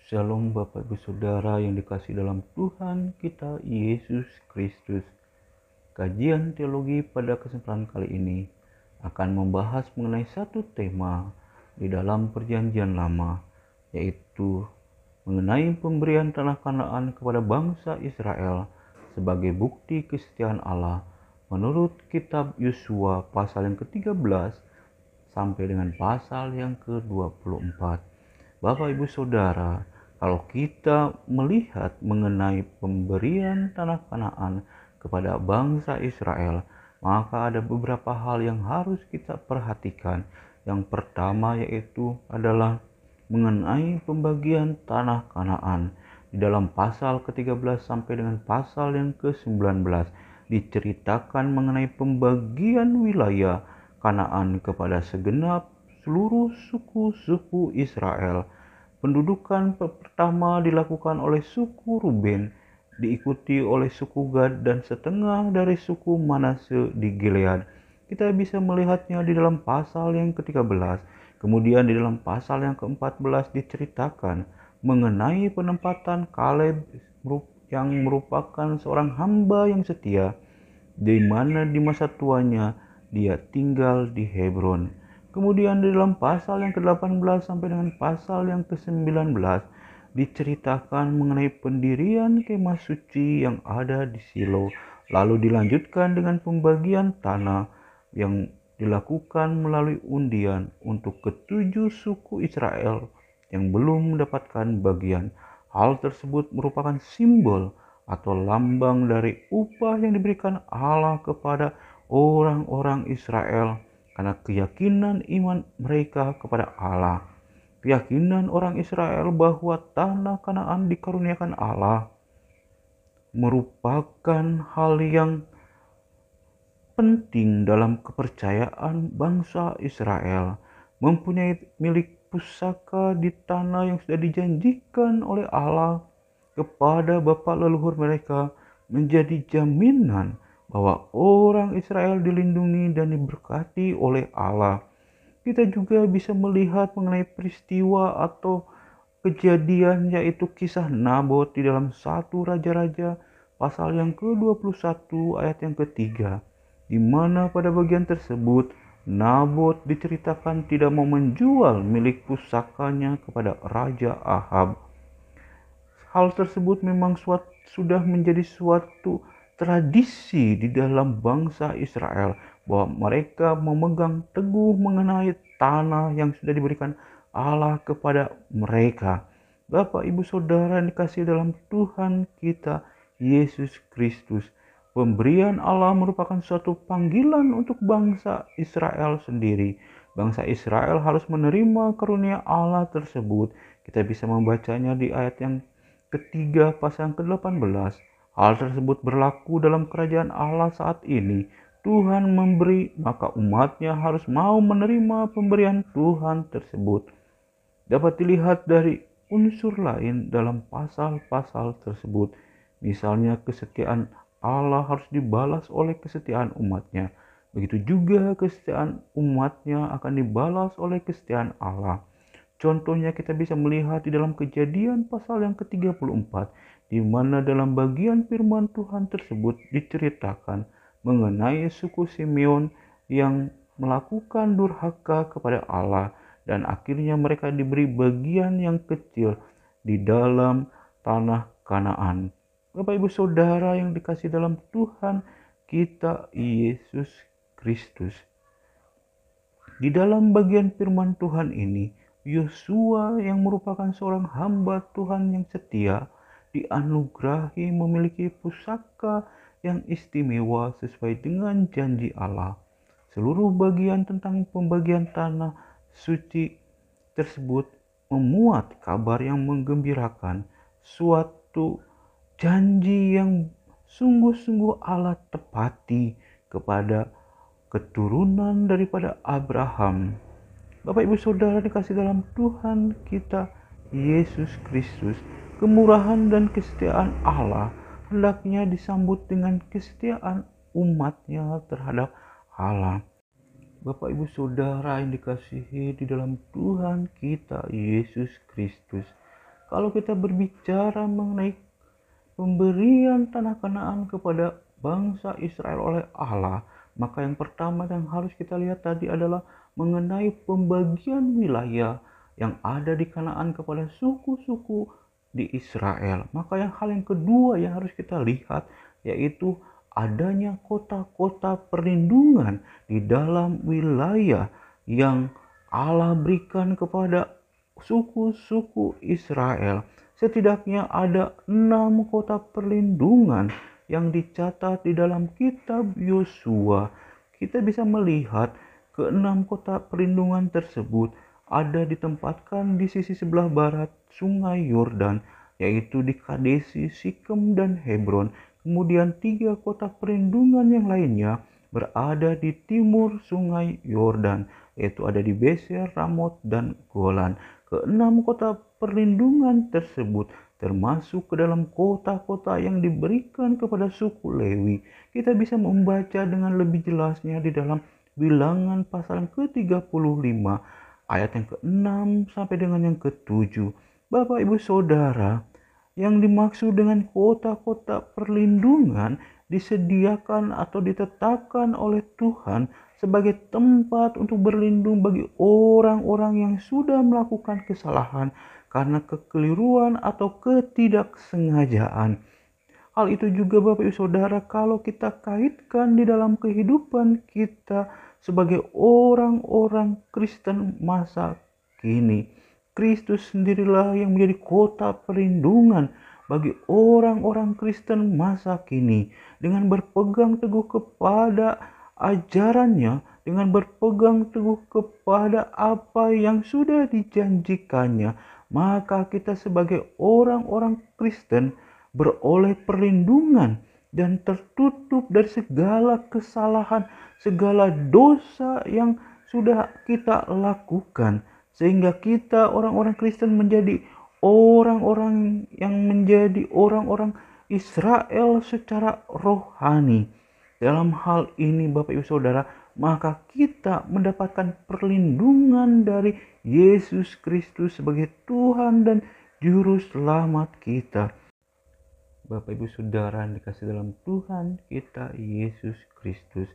Shalom Bapak Ibu Saudara yang dikasih dalam Tuhan kita Yesus Kristus. Kajian teologi pada kesempatan kali ini akan membahas mengenai satu tema di dalam perjanjian lama, yaitu mengenai pemberian tanah Kanaan kepada bangsa Israel sebagai bukti kesetiaan Allah menurut kitab Yosua pasal yang ke-13 sampai dengan pasal yang ke-24. Bapak Ibu Saudara, kalau kita melihat mengenai pemberian tanah Kanaan kepada bangsa Israel, maka ada beberapa hal yang harus kita perhatikan. Yang pertama yaitu adalah mengenai pembagian tanah Kanaan. Di dalam pasal ke-13 sampai dengan pasal yang ke-19 diceritakan mengenai pembagian wilayah Kanaan kepada segenap seluruh suku-suku Israel. Pendudukan pertama dilakukan oleh suku Ruben, diikuti oleh suku Gad dan setengah dari suku Manase di Gilead. Kita bisa melihatnya di dalam pasal yang ke-13. Kemudian di dalam pasal yang ke-14 diceritakan mengenai penempatan Kaleb yang merupakan seorang hamba yang setia, di mana di masa tuanya dia tinggal di Hebron. Kemudian di dalam pasal yang ke-18 sampai dengan pasal yang ke-19 diceritakan mengenai pendirian kemah suci yang ada di Silo. Lalu dilanjutkan dengan pembagian tanah yang dilakukan melalui undian untuk ketujuh suku Israel yang belum mendapatkan bagian. Hal tersebut merupakan simbol atau lambang dari upah yang diberikan Allah kepada orang-orang Israel karena keyakinan iman mereka kepada Allah. Keyakinan orang Israel bahwa tanah Kanaan dikaruniakan Allah merupakan hal yang penting dalam kepercayaan bangsa Israel. Mempunyai milik pusaka di tanah yang sudah dijanjikan oleh Allah kepada bapa leluhur mereka menjadi jaminan bahwa orang Israel dilindungi dan diberkati oleh Allah. Kita juga bisa melihat mengenai peristiwa atau kejadian, yaitu kisah Nabot di dalam 1 Raja-Raja pasal yang ke-21 ayat yang ketiga, di mana pada bagian tersebut Nabot diceritakan tidak mau menjual milik pusakanya kepada Raja Ahab. Hal tersebut memang sudah menjadi suatu tradisi di dalam bangsa Israel, bahwa mereka memegang teguh mengenai tanah yang sudah diberikan Allah kepada mereka. Bapak, Ibu, Saudara yang dikasihi dalam Tuhan kita Yesus Kristus, pemberian Allah merupakan suatu panggilan untuk bangsa Israel sendiri. Bangsa Israel harus menerima karunia Allah tersebut. Kita bisa membacanya di ayat yang ketiga pasal ke-18. Hal tersebut berlaku dalam kerajaan Allah saat ini. Tuhan memberi, maka umatnya harus mau menerima pemberian Tuhan tersebut. Dapat dilihat dari unsur lain dalam pasal-pasal tersebut. Misalnya kesetiaan Allah harus dibalas oleh kesetiaan umatnya. Begitu juga kesetiaan umatnya akan dibalas oleh kesetiaan Allah. Contohnya kita bisa melihat di dalam Kejadian pasal yang ke-34, di mana dalam bagian firman Tuhan tersebut diceritakan mengenai suku Simeon yang melakukan durhaka kepada Allah, dan akhirnya mereka diberi bagian yang kecil di dalam tanah Kanaan. Bapak, Ibu, Saudara yang dikasih dalam Tuhan kita Yesus Kristus, di dalam bagian firman Tuhan ini Yosua yang merupakan seorang hamba Tuhan yang setia dianugerahi memiliki pusaka yang istimewa sesuai dengan janji Allah. Seluruh bagian tentang pembagian tanah suci tersebut memuat kabar yang menggembirakan, suatu janji yang sungguh-sungguh Allah tepati kepada keturunan daripada Abraham. Bapak, Ibu, Saudara dikasih dalam Tuhan kita Yesus Kristus, kemurahan dan kesetiaan Allah hendaknya disambut dengan kesetiaan umatnya terhadap Allah. Bapak, Ibu, Saudara yang dikasihi di dalam Tuhan kita Yesus Kristus, Kalau kita berbicara mengenai pemberian tanah Kanaan kepada bangsa Israel oleh Allah, maka yang pertama yang harus kita lihat tadi adalah mengenai pembagian wilayah yang ada di Kanaan kepada suku-suku di Israel. Maka hal yang kedua yang harus kita lihat yaitu adanya kota-kota perlindungan di dalam wilayah yang Allah berikan kepada suku-suku Israel. Setidaknya ada 6 kota perlindungan yang dicatat di dalam kitab Yosua. Kita bisa melihat keenam kota perlindungan tersebut ada ditempatkan di sisi sebelah barat sungai Yordan, yaitu di Kadesi, Sikem, dan Hebron. Kemudian 3 kota perlindungan yang lainnya berada di timur sungai Yordan, yaitu ada di Beser, Ramot, dan Golan. Keenam kota perlindungan tersebut termasuk ke dalam kota-kota yang diberikan kepada suku Lewi. Kita bisa membaca dengan lebih jelasnya di dalam Bilangan pasal yang ke-35 ayat yang ke-6 sampai dengan yang ke-7. Bapak Ibu Saudara, yang dimaksud dengan kota-kota perlindungan disediakan atau ditetapkan oleh Tuhan sebagai tempat untuk berlindung bagi orang-orang yang sudah melakukan kesalahan karena kekeliruan atau ketidaksengajaan. Hal itu juga Bapak Ibu Saudara kalau kita kaitkan di dalam kehidupan kita sebagai orang-orang Kristen masa kini. Kristus sendirilah yang menjadi kota perlindungan bagi orang-orang Kristen masa kini. Dengan berpegang teguh kepada ajarannya, dengan berpegang teguh kepada apa yang sudah dijanjikannya, maka kita sebagai orang-orang Kristen beroleh perlindungan dan tertutup dari segala kesalahan, segala dosa yang sudah kita lakukan, sehingga kita orang-orang Kristen menjadi orang-orang yang menjadi orang-orang Israel secara rohani. Dalam hal ini Bapak Ibu Saudara, maka kita mendapatkan perlindungan dari Yesus Kristus sebagai Tuhan dan Juru Selamat kita. Bapak Ibu Saudara yang dikasih dalam Tuhan kita Yesus Kristus.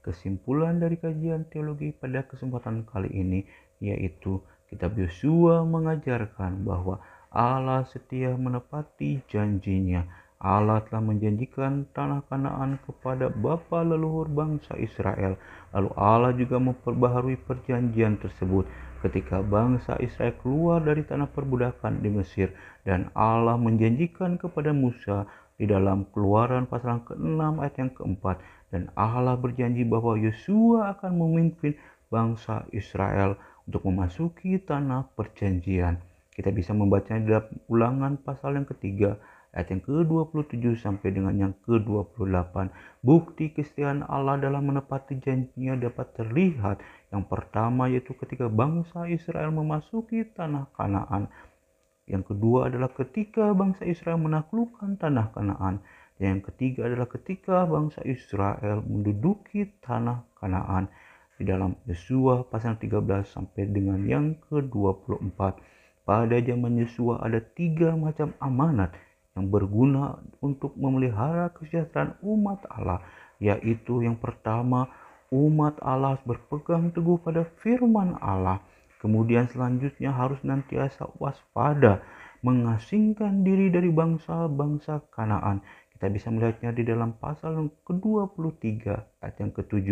Kesimpulan dari kajian teologi pada kesempatan kali ini yaitu kitab Yosua mengajarkan bahwa Allah setia menepati janjinya. Allah telah menjanjikan tanah Kanaan kepada bapa leluhur bangsa Israel. Lalu Allah juga memperbaharui perjanjian tersebut ketika bangsa Israel keluar dari tanah perbudakan di Mesir, dan Allah menjanjikan kepada Musa di dalam Keluaran pasal ke-6 ayat yang ke-4, dan Allah berjanji bahwa Yosua akan memimpin bangsa Israel untuk memasuki tanah perjanjian. Kita bisa membacanya di dalam Ulangan pasal yang ketiga ayat yang ke-27 sampai dengan yang ke-28. Bukti kesetiaan Allah dalam menepati janjinya dapat terlihat. Yang pertama yaitu ketika bangsa Israel memasuki tanah Kanaan. Yang kedua adalah ketika bangsa Israel menaklukkan tanah Kanaan. Yang ketiga adalah ketika bangsa Israel menduduki tanah Kanaan. Di dalam Yosua pasal 13 sampai dengan yang ke-24. Pada zaman Yosua ada 3 macam amanat yang berguna untuk memelihara kesejahteraan umat Allah, yaitu yang pertama, umat Allah harus berpegang teguh pada firman Allah. Kemudian selanjutnya harus nantiasa waspada, mengasingkan diri dari bangsa-bangsa Kanaan. Kita bisa melihatnya di dalam pasal yang ke-23 ayat yang ke-7.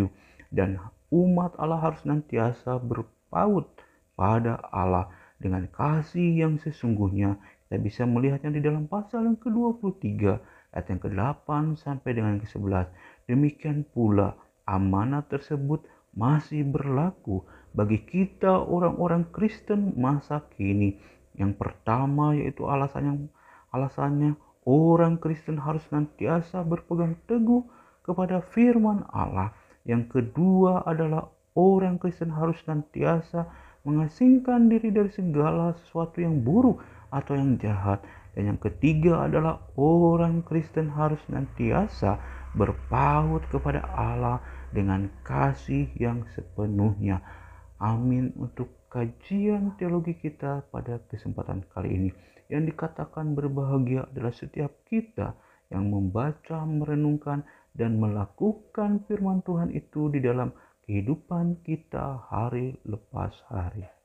Dan umat Allah harus nantiasa berpaut pada Allah dengan kasih yang sesungguhnya. Kita bisa melihatnya di dalam pasal yang ke-23 ayat yang ke-8 sampai dengan ke-11. Demikian pula amanat tersebut masih berlaku bagi kita orang-orang Kristen masa kini. Yang pertama yaitu alasannya orang Kristen harus nantiasa berpegang teguh kepada firman Allah. Yang kedua adalah orang Kristen harus nantiasa mengasingkan diri dari segala sesuatu yang buruk atau yang jahat. Dan yang ketiga adalah orang Kristen harus nantiasa berpaut kepada Allah dengan kasih yang sepenuhnya. Amin untuk kajian teologi kita pada kesempatan kali ini. Yang dikatakan berbahagia adalah setiap kita yang membaca, merenungkan, dan melakukan firman Tuhan itu di dalam kehidupan kita hari lepas hari.